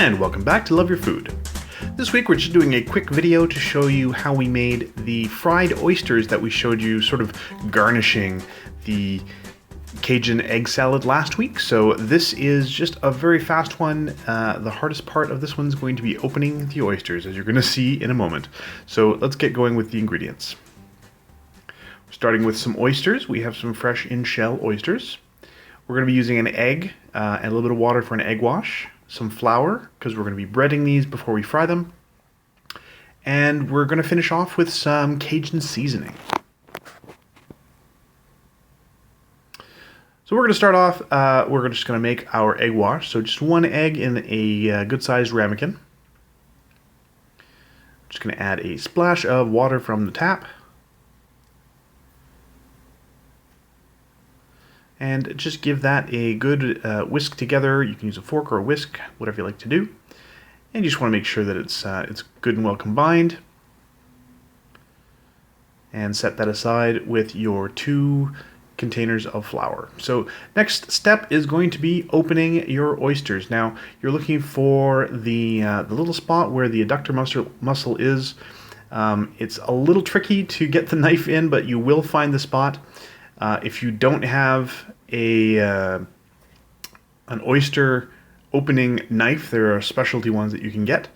and welcome back to Love Your Food. This week we're just doing a quick video to show you how we made the fried oysters that we showed you sort of garnishing the Cajun egg salad last week. So this is just a very fast one. The hardest part of this one is going to be opening the oysters, as you're going to see in a moment. So let's get going with the ingredients. Starting with some oysters, we have some fresh in-shell oysters. We're going to be using an egg and a little bit of water for an egg wash, some flour, because we're going to be breading these before we fry them, and we're going to finish off with some Cajun seasoning. So we're going to start off, we're just going to make our egg wash. So just one egg in a good-sized ramekin. Just going to add a splash of water from the tap. And just give that a good whisk together. You can use a fork or a whisk, whatever you like to do. And you just want to make sure that it's good and well combined. And set that aside with your 2 containers of flour. So next step is going to be opening your oysters. Now you're looking for the little spot where the adductor muscle is. It's a little tricky to get the knife in, but you will find the spot. If you don't have an oyster opening knife, there are specialty ones that you can get.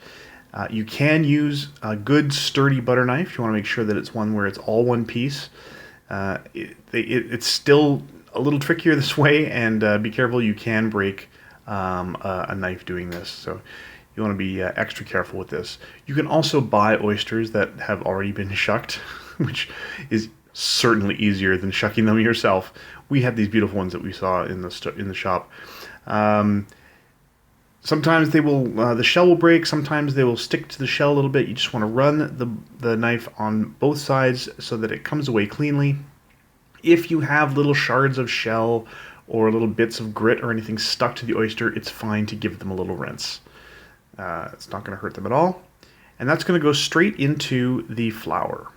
You can use a good sturdy butter knife. You want to make sure that it's one where it's all one piece. It's still a little trickier this way, and be careful, you can break a knife doing this. So you want to be extra careful with this. You can also buy oysters that have already been shucked, which is certainly easier than shucking them yourself. We had these beautiful ones that we saw in the shop. Sometimes they will, the shell will break. Sometimes they will stick to the shell a little bit. You just want to run the knife on both sides so that it comes away cleanly. If you have little shards of shell or little bits of grit or anything stuck to the oyster, it's fine to give them a little rinse. It's not going to hurt them at all. And that's going to go straight into the flour.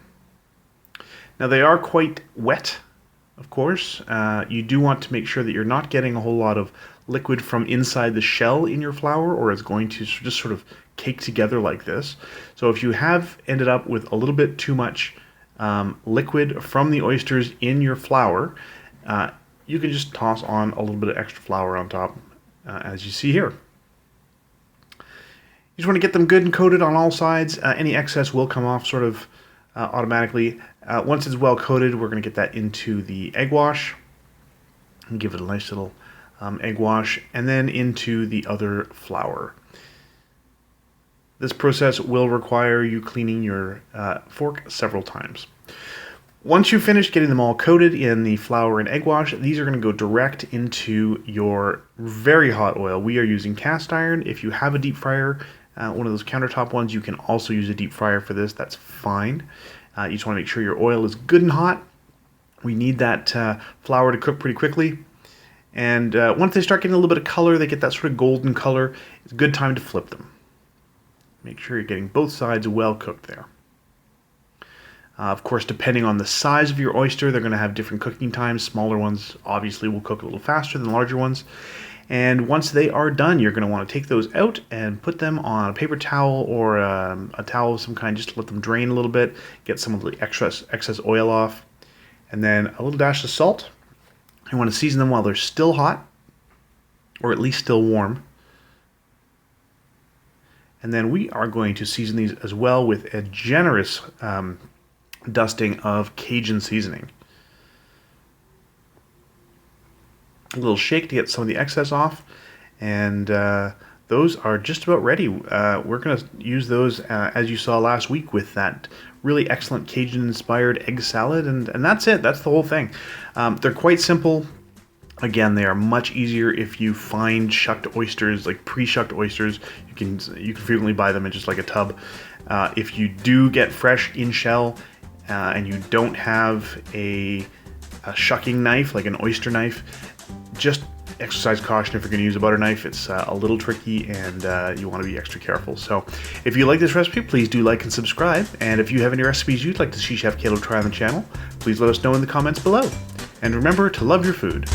Now they are quite wet, of course. You do want to make sure that you're not getting a whole lot of liquid from inside the shell in your flour, or it's going to just sort of cake together like this. So if you have ended up with a little bit too much liquid from the oysters in your flour, you can just toss on a little bit of extra flour on top, as you see here. You just want to get them good and coated on all sides. Any excess will come off sort of automatically. Once it's well coated, we're going to get that into the egg wash and give it a nice little egg wash, and then into the other flour. This process will require you cleaning your fork several times. Once you've finished getting them all coated in the flour and egg wash, these are going to go direct into your very hot oil. We are using cast iron. If you have a deep fryer, one of those countertop ones, you can also use a deep fryer for this. That's fine. You just want to make sure your oil is good and hot. We need that flour to cook pretty quickly. And once they start getting a little bit of color, they get that sort of golden color, it's a good time to flip them. Make sure you're getting both sides well cooked there. Of course, depending on the size of your oyster, they're going to have different cooking times. Smaller ones obviously will cook a little faster than larger ones. And once they are done, you're going to want to take those out and put them on a paper towel or a towel of some kind, just to let them drain a little bit, get some of the excess oil off. And then a little dash of salt. You want to season them while they're still hot, or at least still warm. And then we are going to season these as well with a generous dusting of Cajun seasoning. A little shake to get some of the excess off, and those are just about ready. We're going to use those as you saw last week with that really excellent Cajun inspired egg salad, and that's it. That's the whole thing. They're quite simple. Again, they are much easier if you find shucked oysters, like pre-shucked oysters. You can frequently buy them in just like a tub. If you do get fresh in shell and you don't have a shucking knife, like an oyster knife, just exercise caution if you're going to use a butter knife. It's a little tricky, and you want to be extra careful. So if you like this recipe, please do like and subscribe. And if you have any recipes you'd like to see Chef Caleb try on the channel, please let us know in the comments below. And remember to love your food.